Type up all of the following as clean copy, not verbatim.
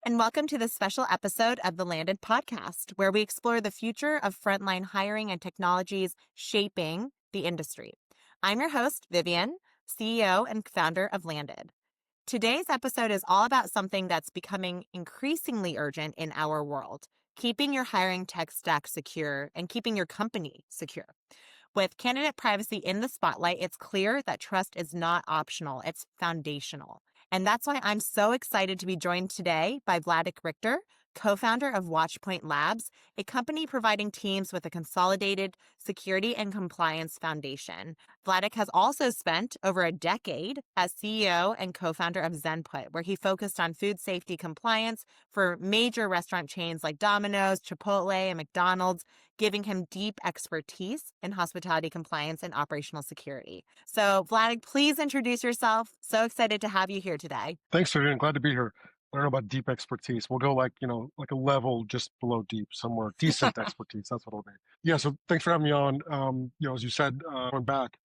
and welcome to this special episode of the Landed Podcast, where we explore the future of frontline hiring and technologies shaping the industry. I'm your host, Vivian, CEO and founder of Landed. Today's episode is all about something that's becoming increasingly urgent in our world: keeping your hiring tech stack secure and keeping your company secure. With candidate privacy in the spotlight, it's clear that trust is not optional, it's foundational. And that's why I'm so excited to be joined today by Vladik Rikhter, co-founder of Watchpoint Labs, a company providing teams with a consolidated security and compliance foundation. Vladik has also spent over a decade as CEO and co-founder of Zenput, where he focused on food safety compliance for major restaurant chains like Domino's, Chipotle, and McDonald's, giving him deep expertise in hospitality compliance and operational security. So, Vladik, please introduce yourself. So excited to have you here today. Thanks, Vivian. Glad to be here. I don't know about deep expertise. We'll go like a level just below deep, somewhere decent expertise. That's what it'll be. Yeah. So thanks for having me on. As you said, going back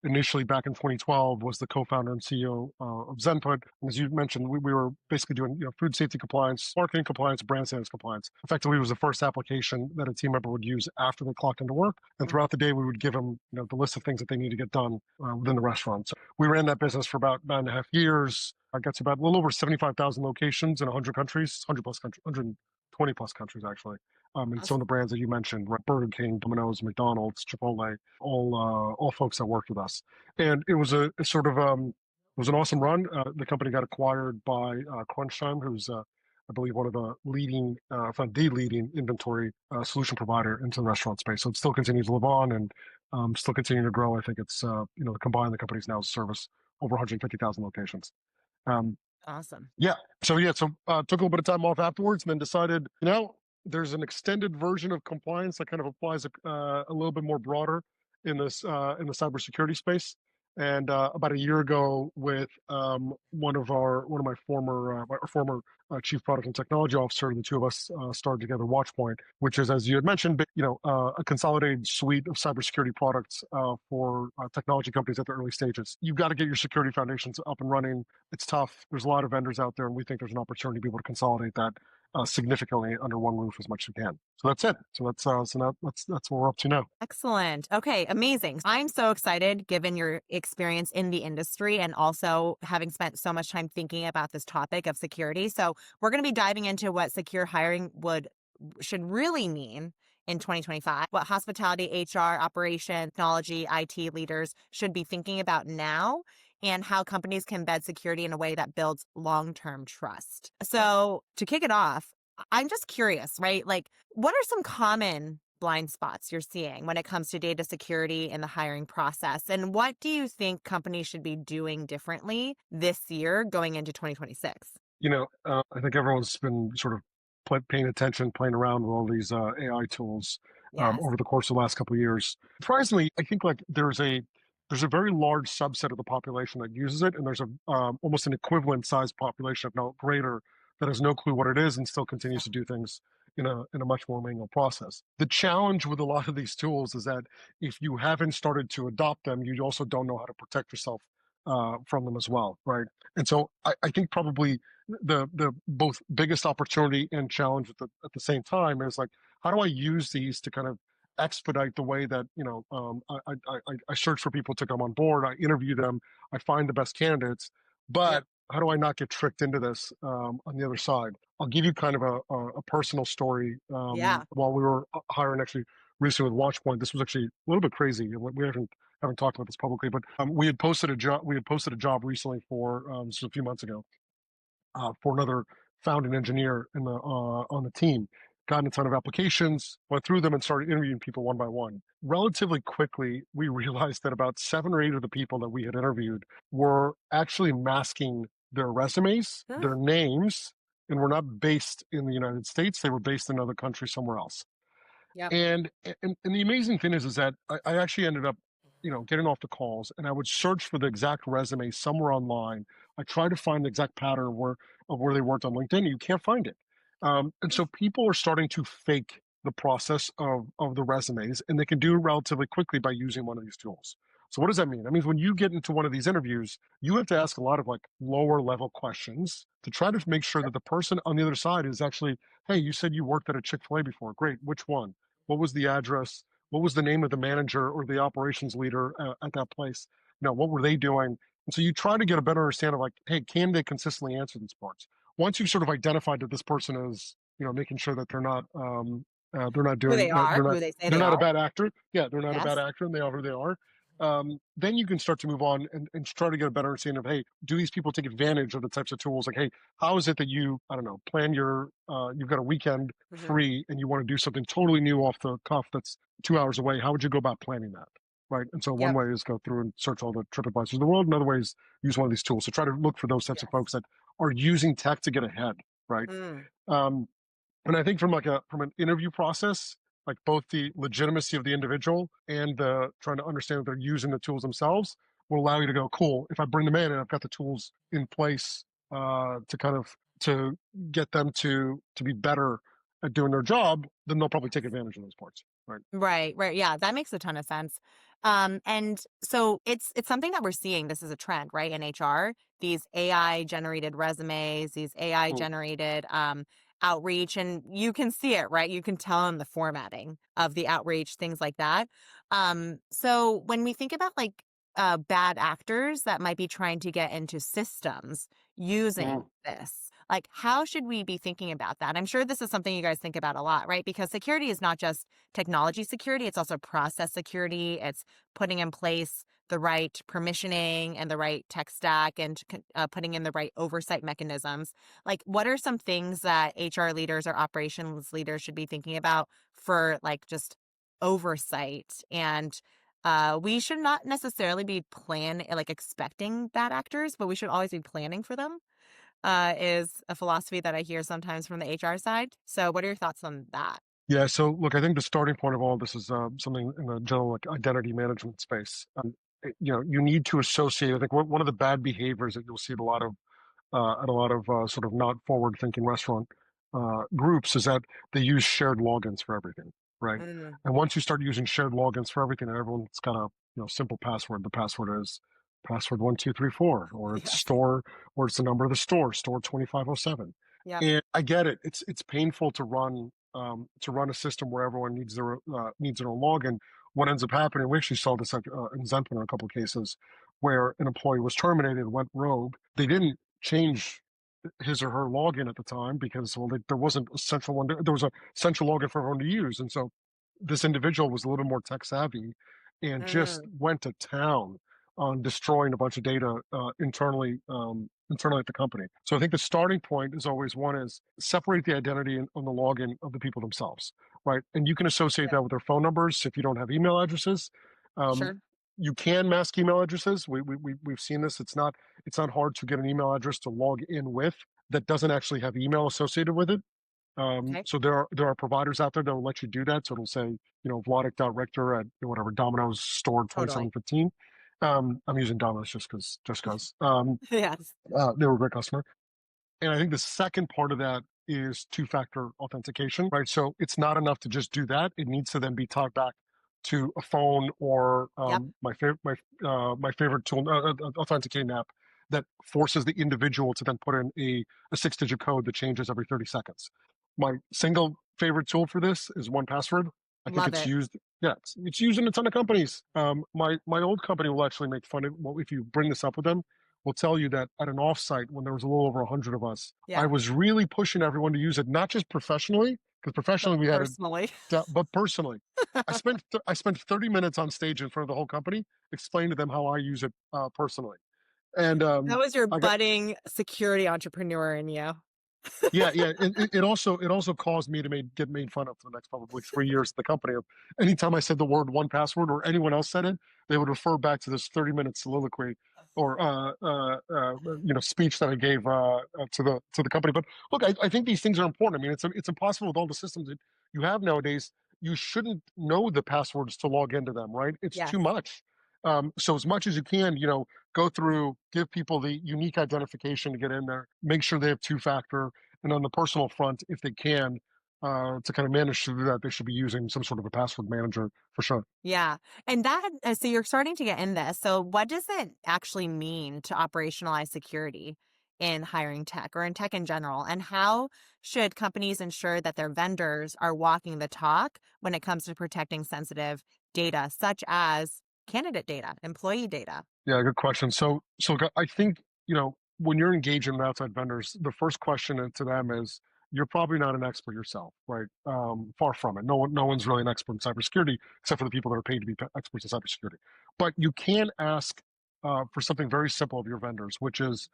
initially back in 2012 was the co-founder and CEO of Zenput. And as you mentioned, we were basically doing food safety compliance, marketing compliance, brand standards compliance. Effectively, it was the first application that a team member would use after they clocked into work. And throughout the day, we would give them the list of things that they need to get done within the restaurant. So we ran that business for about 9.5 years. I got to about a little over 75,000 locations in 100 countries, 100 plus countries, 120 plus countries actually. And some of the brands that you mentioned, right, Burger King, Domino's, McDonald's, Chipotle, all folks that worked with us. And it was a sort of it was an awesome run. The company got acquired by Crunch Time, who's I believe one of the leading, if not the leading inventory solution provider into the restaurant space. So it still continues to live on and still continuing to grow. I think it's combined the companies now service over 150,000 locations. Awesome. Yeah. So took a little bit of time off afterwards and then decided, there's an extended version of compliance that kind of applies a little bit more broader in this in the cybersecurity space. And about a year ago, with one of my former chief product and technology officer, the two of us started together Watchpoint, which is, as you had mentioned, a consolidated suite of cybersecurity products for technology companies at the early stages. You've got to get your security foundations up and running. It's tough. There's a lot of vendors out there, and we think there's an opportunity to be able to consolidate that significantly under one roof as much as we can. So that's it. So that's what we're up to now. Excellent. Okay, amazing. I'm so excited given your experience in the industry and also having spent so much time thinking about this topic of security. So we're going to be diving into what secure hiring should really mean in 2025, what hospitality, HR, operation, technology, IT leaders should be thinking about now, and how companies can embed security in a way that builds long-term trust. So to kick it off, I'm just curious, right? Like, what are some common blind spots you're seeing when it comes to data security in the hiring process? And what do you think companies should be doing differently this year going into 2026? I think everyone's been sort of paying attention, playing around with all these AI tools Yes. over the course of the last couple of years. Surprisingly, I think like there's a very large subset of the population that uses it, and there's a almost an equivalent size population, if not greater, that has no clue what it is and still continues to do things in a much more manual process. The challenge with a lot of these tools is that if you haven't started to adopt them, you also don't know how to protect yourself from them as well, right? And so I think probably the both biggest opportunity and challenge at the same time is like, how do I use these to kind of expedite the way that I search for people to come on board, I interview them, I find the best candidates, but how do I not get tricked into this on the other side? I'll give you kind of a personal story. While we were hiring actually recently with Watchpoint, this was actually a little bit crazy. We haven't talked about this publicly, but we had posted a job recently for just a few months ago for another founding engineer on the team. Got a ton of applications, went through them, and started interviewing people one by one. Relatively quickly, we realized that about 7 or 8 of the people that we had interviewed were actually masking their resumes, their names, and were not based in the United States. They were based in another country somewhere else. Yep. And the amazing thing is that I actually ended up, getting off the calls, and I would search for the exact resume somewhere online. I tried to find the exact pattern of where they worked on LinkedIn, and you can't find it. And so people are starting to fake the process of the resumes, and they can do it relatively quickly by using one of these tools. So what does that mean? That means when you get into one of these interviews, you have to ask a lot of like lower level questions to try to make sure that the person on the other side is actually, hey, you said you worked at a Chick-fil-A before. Great. Which one? What was the address? What was the name of the manager or the operations leader at that place? What were they doing? And so you try to get a better understanding of like, hey, can they consistently answer these parts? Once you've sort of identified that this person is, making sure that they're not Who they doing, are, who they say they're they not a are. bad actor. Yeah, they're not a bad Yes. actor, and they are who they are. Then you can start to move on and try to get a better understanding of, hey, do these people take advantage of the types of tools? Like, hey, how is it that you, I don't know, plan you've got a weekend Hmm. free and you want to do something totally new off the cuff that's 2 hours away? How would you go about planning that? Right. And so one Yep. way is go through and search all the TripAdvisors of the world. Another way is use one of these tools. So try to look for those types of Yes. folks that are using tech to get ahead. Right. Mm. Um, and I think from an interview process, like both the legitimacy of the individual and the trying to understand that they're using the tools themselves will allow you to go, cool. If I bring them in and I've got the tools in place to get them to be better at doing their job, then they'll probably take advantage of those parts. Right. Right, right. Yeah, that makes a ton of sense. And so it's something that we're seeing. This is a trend, right? In HR, these AI generated resumes, these AI Mm, generated outreach, and you can see it, right? You can tell in the formatting of the outreach, things like that. So when we think about like bad actors that might be trying to get into systems using mm, this, like how should we be thinking about that? I'm sure this is something you guys think about a lot, right? Because security is not just technology security, it's also process security. It's putting in place the right permissioning and the right tech stack and putting in the right oversight mechanisms. Like, what are some things that HR leaders or operations leaders should be thinking about for like just oversight? And we should not necessarily be like expecting bad actors, but we should always be planning for them. Is a philosophy that I hear sometimes from the HR side. So, what are your thoughts on that? Yeah, so look, I think the starting point of all this is something in the general like identity management space. You need to associate. I think one of the bad behaviors that you'll see at a lot of sort of not forward-thinking restaurant groups is that they use shared logins for everything, right? Mm, And once you start using shared logins for everything, and everyone's got a simple password. The password is password 1234, or it's yes. store, or it's the number of the store 2507. Yep. And I get it. It's painful to run a system where everyone needs their own login. What ends up happening? We actually saw this in Zenpin in a couple of cases where an employee was terminated, went rogue. They didn't change his or her login at the time because there wasn't a central one. There was a central login for everyone to use, and so this individual was a little more tech savvy and just Mm, went to town on destroying a bunch of data internally at the company. So I think the starting point is always one is separate the identity on the login of the people themselves, right? And you can associate yep. that with their phone numbers if you don't have email addresses. Um, Sure. you can mask email addresses. We've seen this. It's not hard to get an email address to log in with that doesn't actually have email associated with it. Okay. So there are providers out there that will let you do that. So it'll say, Vladik.Richter at whatever Domino's store Totally. 2715. I'm using Domino's just because Yes. they were a great customer. And I think the second part of that is two-factor authentication, right? So it's not enough to just do that. It needs to then be tied back to a phone or Yep. my favorite tool, authenticating app that forces the individual to then put in a six-digit code that changes every 30 seconds. My single favorite tool for this is 1Password. I think Love it's it. used. Yeah, it's used in a ton of companies. My old company will actually make fun of, well, if you bring this up with them, will tell you that at an offsite when there was a little over 100 of us, I Yeah. was really pushing everyone to use it, not just professionally, because But professionally we had it, personally, but personally. I spent 30 minutes on stage in front of the whole company explaining to them how I use it personally. And that was your I got budding security entrepreneur in you. yeah, yeah. It also caused me to get made fun of for the next probably 3 years at the company. Anytime I said the word 1Password or anyone else said it, they would refer back to this 30-minute soliloquy or speech that I gave to the company. But look, I think these things are important. I mean, it's impossible with all the systems that you have nowadays. You shouldn't know the passwords to log into them, right? It's too Yes. much. So as much as you can, go through, give people the unique identification to get in there, make sure they have two-factor, and on the personal front, if they can, to kind of manage to do that, they should be using some sort of a password manager for sure. Yeah. And so you're starting to get in this. So, what does it actually mean to operationalize security in hiring tech or in tech in general? And how should companies ensure that their vendors are walking the talk when it comes to protecting sensitive data, such as candidate data, employee data? Yeah, good question. So I think, when you're engaging with outside vendors, the first question to them is, you're probably not an expert yourself, right? Far from it. No one's really an expert in cybersecurity except for the people that are paid to be experts in cybersecurity. But you can ask for something very simple of your vendors, which is,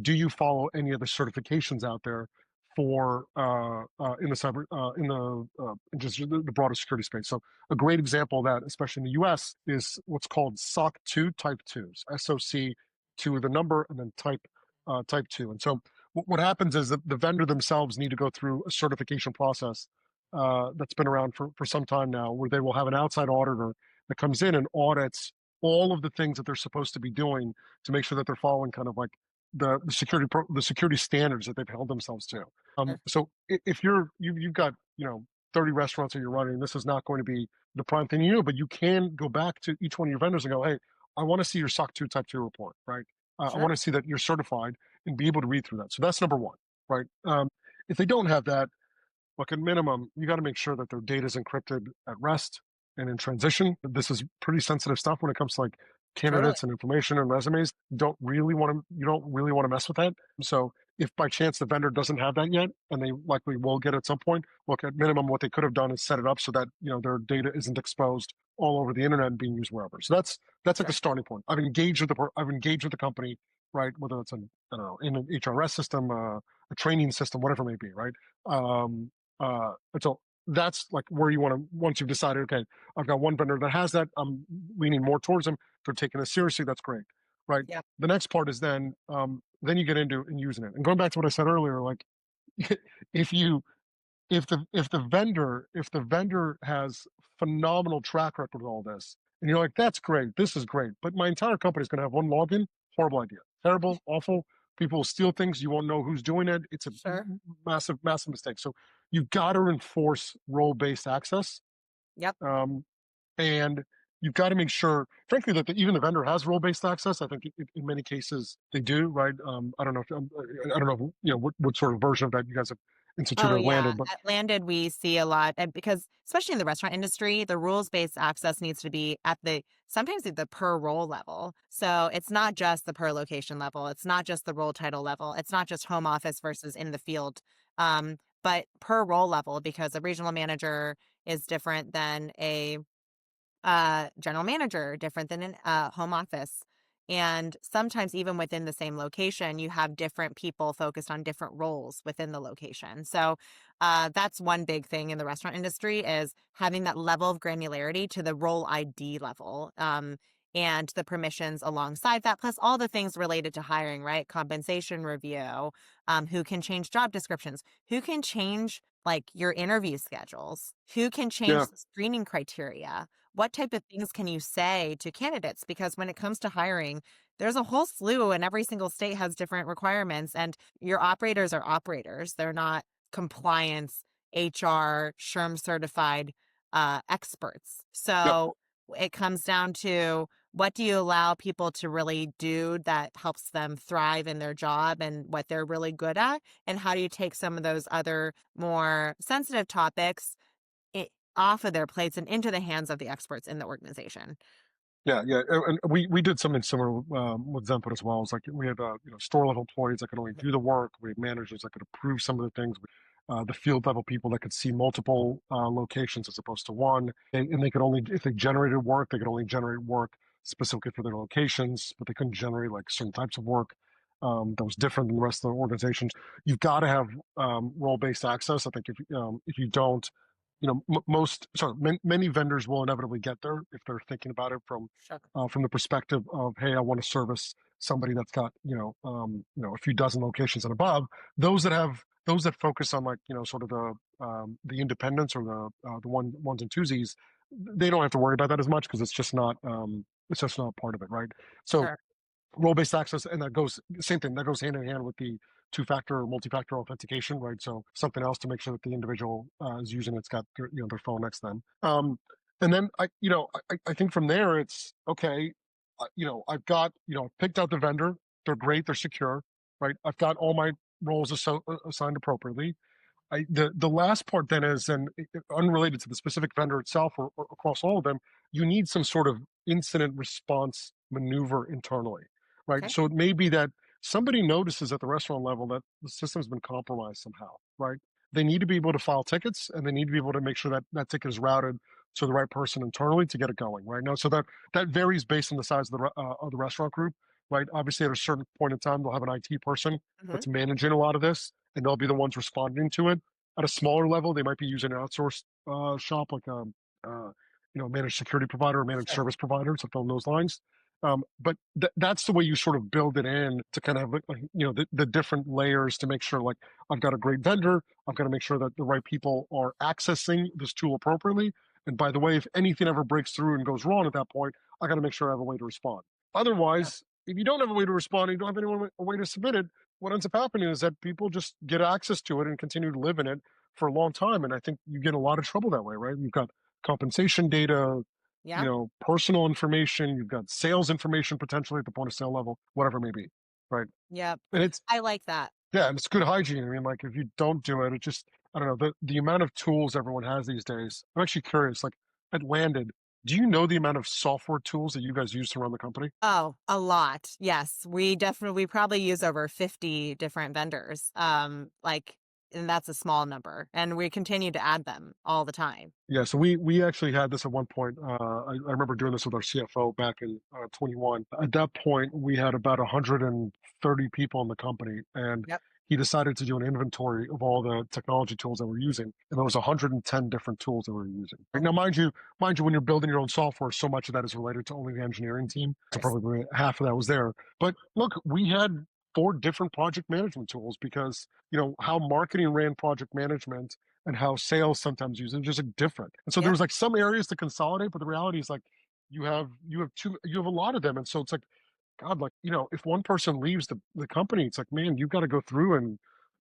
do you follow any of the certifications out there for in the cyber in just the broader security space? So a great example of that, especially in the US, is what's called SOC 2 Type 2s, SOC 2 the number and then type 2. And so what happens is that the vendor themselves need to go through a certification process that's been around for some time now, where they will have an outside auditor that comes in and audits all of the things that they're supposed to be doing to make sure that they're following kind of like the the security standards that they've held themselves to. Sure. So if you've got 30 restaurants that you're running, this is not going to be the prime thing you do, but you can go back to each one of your vendors and go, hey, I want to see your SOC 2 Type 2 report, right? I want Sure. to see that you're certified and be able to read through that. So that's number one, right? If they don't have that, look, at minimum, you got to make sure that their data is encrypted at rest and in transition. This is pretty sensitive stuff when it comes to like Totally. candidates and information and resumes. You don't really want to mess with that. So if by chance the vendor doesn't have that yet, and they likely will get at some point, look, at minimum, what they could have done is set it up so that their data isn't exposed all over the internet and being used wherever. So that's like a Sure. starting point. I've engaged with the company, right? Whether it's an I don't know, in an HRS system, a training system, whatever it may be, right? Um, and so that's like where you want to, once you've decided, okay, I've got one vendor that has that, I'm leaning more towards them, they're taking it seriously, that's great, right? Yeah. The next part is then you get into and using it. And going back to what I said earlier, like if you if the vendor has phenomenal track record with all this, and you're like, that's great, this is great, but my entire company is going to have one login. Horrible idea, terrible, awful. People will steal things. You won't know who's doing it. It's a Sure. massive mistake. So you've got to enforce role-based access, Yep. um, and you've got to make sure, frankly, that even the vendor has role-based access. I think in many cases they do, right? I don't know if I don't know, what sort of version of that you guys have instituted Oh, or yeah. landed, but At Landed, we see a lot, and because especially in the restaurant industry, the rules-based access needs to be at sometimes at the per role level. So it's not just the per location level. It's not just the role title level. It's not just home office versus in the field, but per role level, because a regional manager is different than a general manager, different than an home office. And sometimes, even within the same location, you have different people focused on different roles within the location. So that's one big thing in the restaurant industry is having that level of granularity to the role ID level, and the permissions alongside that, plus all the things related to hiring, right? Compensation review, who can change job descriptions, who can change like your interview schedules, who can change yeah, the screening criteria, what type of things can you say to candidates? Because when it comes to hiring, there's a whole slew, and every single state has different requirements. And your operators are operators, they're not compliance, HR, SHRM certified experts. yep. So it comes down to what do you allow people to really do that helps them thrive in their job and what they're really good at? And how do you take some of those other more sensitive topics off of their plates and into the hands of the experts in the organization? Yeah. And we did something similar with Zenput as well. It's like we had store level employees that could only do the work. We had managers that could approve some of the things. The field level people that could see multiple locations as opposed to one, and they could only, if they generated work, they could only generate work specifically for their locations, but they couldn't generate like certain types of work that was different than the rest of the organizations. You've got to have role based access. I think if you don't, many vendors will inevitably get there if they're thinking about it Sure. from the perspective of, hey, I want to service somebody that's got a few dozen locations and above. Those that focus on like sort of the independents or the ones and twosies, they don't have to worry about that as much because it's just not part of it, right? So Sure. role based access, and that goes same thing that goes hand in hand with the two-factor or multi-factor authentication, right? So something else to make sure that the individual is using it's got their phone next to them. And then I think from there it's okay. I've got picked out the vendor. They're great. They're secure, right? I've got all my roles assigned appropriately. The last part then is, and unrelated to the specific vendor itself or across all of them, you need some sort of incident response maneuver internally, right? Okay. So it may be that somebody notices at the restaurant level that the system's been compromised somehow, right? They need to be able to file tickets, and they need to be able to make sure that that ticket is routed to the right person internally to get it going, right? Now, so that varies based on the size of the restaurant group, right? Obviously, at a certain point in time, they'll have an IT person Hmm. that's managing a lot of this, and they'll be the ones responding to it. At a smaller level, they might be using an outsourced shop like managed security provider or managed Sure. service provider, something along those lines. But that's the way you sort of build it in to kind of have the different layers to make sure like I've got a great vendor. I've got to make sure that the right people are accessing this tool appropriately. And by the way, if anything ever breaks through and goes wrong at that point, I got to make sure I have a way to respond. Yep. Otherwise, if you don't have a way to respond, and you don't have anyone a way to submit it, what ends up happening is that people just get access to it and continue to live in it for a long time. And I think you get a lot of trouble that way, right? You've got compensation data, Yeah. personal information, you've got sales information potentially at the point of sale level, whatever it may be, right? Yep. And it's, I like that. yeah, and it's good hygiene. I mean, like if you don't do it, it just, I don't know, the amount of tools everyone has these days. I'm actually curious, like at Landed, do you know the amount of software tools that you guys use to run the company? Oh, a lot. Yes. We probably use over 50 different vendors. And that's a small number. And we continue to add them all the time. Yeah, so we actually had this at one point. I remember doing this with our CFO back in 21. At that point, we had about 130 people in the company, and Yep. he decided to do an inventory of all the technology tools that we're using, and there was 110 different tools that we were using. Right Oh, now, mind you, when you're building your own software, so much of that is related to only the engineering team. of So course. probably half of that was there. But look, we had four different project management tools because how marketing ran project management and how sales sometimes use it just like different. And so there Yep. was like some areas to consolidate, but the reality is like you have a lot of them. And so it's like, God, like, if one person leaves the company, it's like, man, you've got to go through and,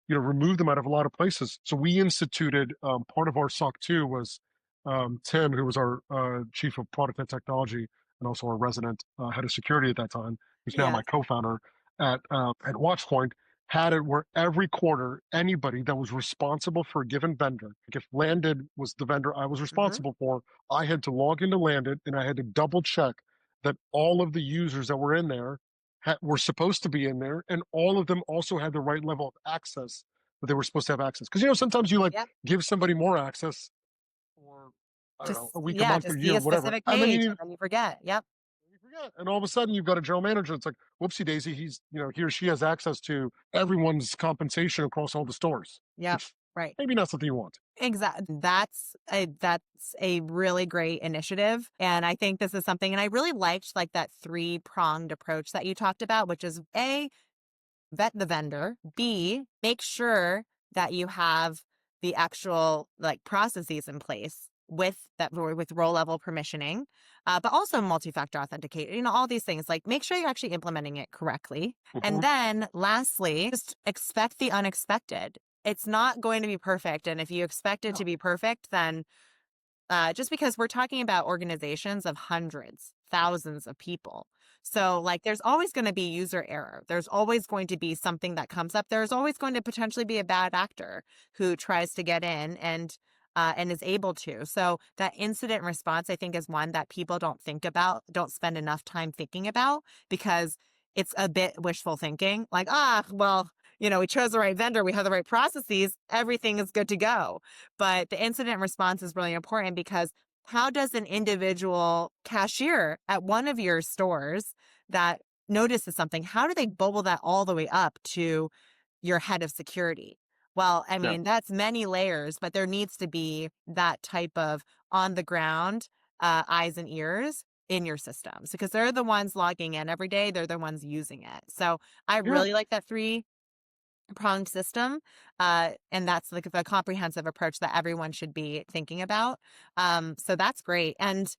remove them out of a lot of places. So we instituted part of our SOC 2 was Tim, who was our chief of product and technology and also our resident head of security at that time, who's now my Yes. co-founder at Watchpoint, had it where every quarter, anybody that was responsible for a given vendor, like if Landed was the vendor I was Hmm. responsible for, I had to log into Landed and I had to double check that all of the users that were in there were supposed to be in there, and all of them also had the right level of access that they were supposed to have access. Because sometimes you like Yep. give somebody more access, or I don't know, Just, a week, a yeah, month, a to see year, a whatever, specific and then page and then you forget. Yep. you forget, and all of a sudden you've got a general manager. It's like, whoopsie daisy, he or she has access to everyone's compensation across all the stores, Yep. which Right. maybe not something you want. Exactly. That's a really great initiative. And I think this is something, and I really liked like that three-pronged approach that you talked about, which is A, vet the vendor, B, make sure that you have the actual like processes in place with role level permissioning, but also multi-factor authentication, all these things, like make sure you're actually implementing it correctly. And Hmm. then lastly, just expect the unexpected. It's not going to be perfect. And if you expect it to No. be perfect, then just because we're talking about organizations of hundreds, thousands of people. So, like, there's always going to be user error. There's always going to be something that comes up. There's always going to potentially be a bad actor who tries to get in and is able to. So, that incident response, I think, is one that people don't think about, don't spend enough time thinking about because it's a bit wishful thinking. Like, well, we chose the right vendor, we have the right processes, everything is good to go. But the incident response is really important because how does an individual cashier at one of your stores that notices something, how do they bubble that all the way up to your head of security? Well, I Yeah. mean, that's many layers, but there needs to be that type of on the ground eyes and ears in your systems because they're the ones logging in every day. They're the ones using it. So I Yeah. really like that three-pronged system, and that's like the comprehensive approach that everyone should be thinking about. So that's great. And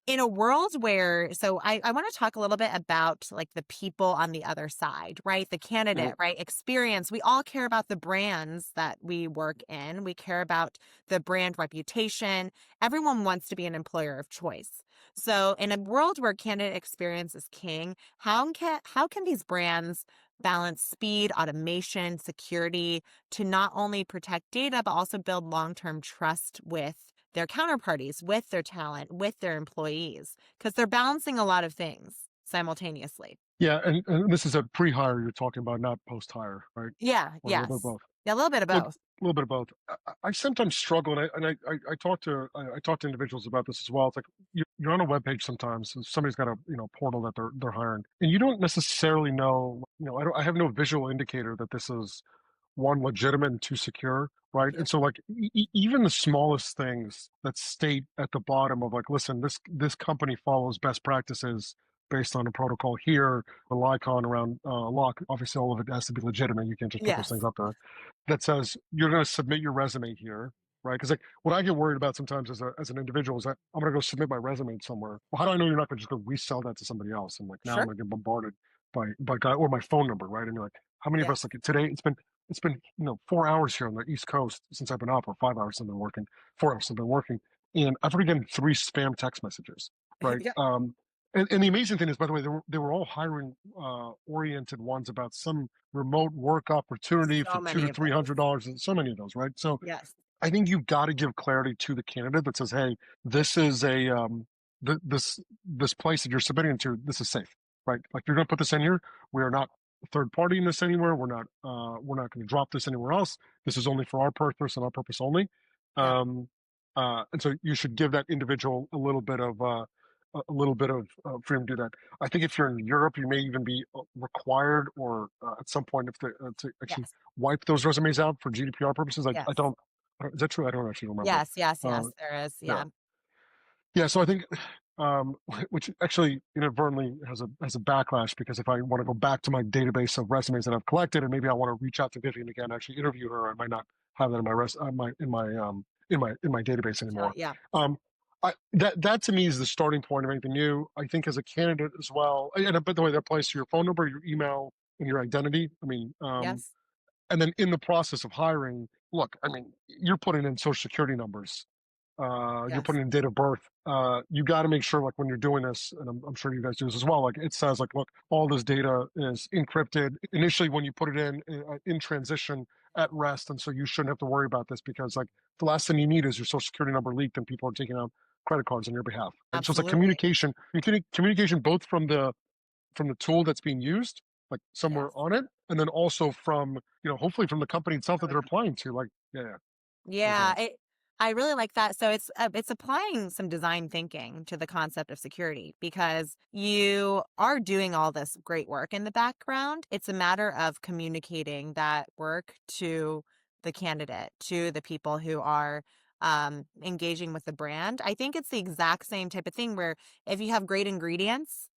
In a world where, so I want to talk a little bit about like the people on the other side, right? The candidate, Mhm. right? Experience. We all care about the brands that we work in. We care about the brand reputation. Everyone wants to be an employer of choice. So in a world where candidate experience is king, how can these brands balance speed, automation, security to not only protect data, but also build long-term trust with their counterparties, with their talent, with their employees, because they're balancing a lot of things simultaneously. Yeah, and this is a pre-hire you're talking about, not post-hire, right? Yeah, Or a little bit of yes. both. Yeah, a little bit of Look, both. a little bit of both. I sometimes struggle, and I talk to I talk to individuals about this as well. It's like you're on a web page sometimes, and somebody's got a portal that they're hiring, and you don't necessarily know. I have no visual indicator that this is one, legitimate, and two, secure, right? And Yep. so like even the smallest things that state at the bottom of like, listen, this company follows best practices based on a protocol here, a icon around lock. Obviously, all of it has to be legitimate. You can't just put those things Yes. up there. That says you're going to submit your resume here, right? Because like what I get worried about sometimes as an individual is that I'm going to go submit my resume somewhere. Well, how do I know you're not going to just go resell that to somebody else? And like now I'm Sure. going to get bombarded by guy or my phone number, right? And you're like, how many of us Yes. like today? It's been 4 hours here on the East Coast since I've been up, or 5 hours since I've been working, 4 hours since I've been working, and I've already gotten three spam text messages, right? Yep. And the amazing thing is, by the way, they were all hiring oriented ones about some remote work opportunity for So two many to of three those. hundred dollars, and so many of those, right? So Yes. I think you've got to give clarity to the candidate that says, "Hey, this is a this place that you're submitting to. This is safe, right? Like you're going to put this in here. We are not third partying this anywhere. We're not going to drop this anywhere else. This is only for our purpose and our purpose only. Yep. And so you should give that individual a little bit of freedom to do that. I think if you're in Europe, you may even be required, or at some point, if to actually Yes. wipe those resumes out for GDPR purposes. I Yes. don't. Is that true? I don't actually remember. Yes. Yes. Uh, Yes. There is. yeah. Yeah. Yeah, so I think, which actually inadvertently has a backlash, because if I want to go back to my database of resumes that I've collected, and maybe I want to reach out to Vivian again, actually interview her, I might not have that in my database anymore. Yeah. Um, that to me is the starting point of anything new. I think as a candidate as well, and by the way, that applies to your phone number, your email, and your identity. I mean, Yes. and then in the process of hiring, look, I mean, you're putting in social security numbers, you're Yes. putting in date of birth. You got to make sure, like when you're doing this, and I'm sure you guys do this as well. Like it says, like, look, all this data is encrypted initially when you put it in transition at rest, and so you shouldn't have to worry about this, because like the last thing you need is your social security number leaked and people are taking out credit cards on your behalf. Right? So it's like Absolutely. communication both from the tool that's being used, like somewhere Yes. on it, and then also from hopefully from the company itself that From the they're applying to. Like, yeah, yeah, those Yeah, lines. I really like that. So it's applying some design thinking to the concept of security, because you are doing all this great work in the background. It's a matter of communicating that work to the candidate, to the people who are engaging with the brand. I think it's the exact same type of thing where if you have great ingredients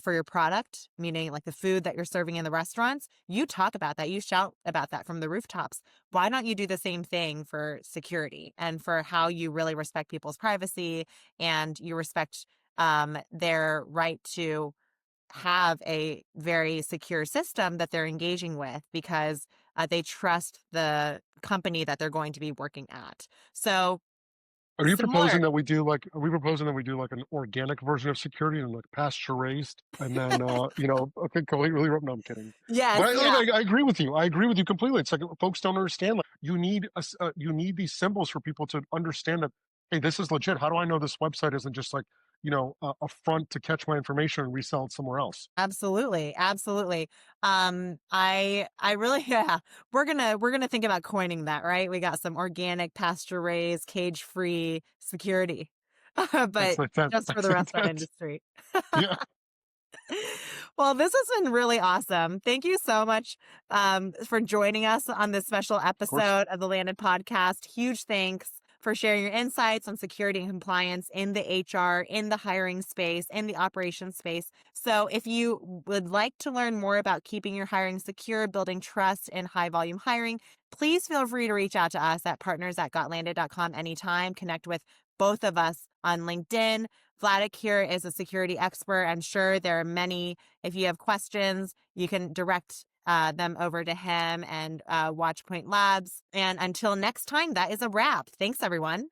for your product, meaning like the food that you're serving in the restaurants, you talk about that, you shout about that from the rooftops. Why don't you do the same thing for security and for how you really respect people's privacy, and you respect their right to have a very secure system that they're engaging with, because they trust the company that they're going to be working at. So Are you similar. proposing that we do like? Are we proposing that we do like an organic version of security, and like pasture raised, and then okay, really, no, I'm kidding. Yes, But yeah, I agree with you. I agree with you completely. It's like folks don't understand. Like you need these symbols for people to understand that, hey, this is legit. How do I know this website isn't just like a front to catch my information and resell it somewhere else? absolutely, absolutely. I really yeah. We're gonna think about coining that, right? We got some organic, pasture raised, cage free security, That's but like that. just for the restaurant industry. Yeah, Well, this has been really awesome. Thank you so much for joining us on this special of course. episode of the Landed Podcast. Huge thanks for sharing your insights on security and compliance in the HR, in the hiring space, in the operations space. So, if you would like to learn more about keeping your hiring secure, building trust in high volume hiring, please feel free to reach out to us at partners@gotlanded.com anytime. Connect with both of us on LinkedIn. Vladik here is a security expert. I'm sure there are many. If you have questions, you can direct them over to him and Watchpoint Labs. And until next time, that is a wrap. Thanks, everyone.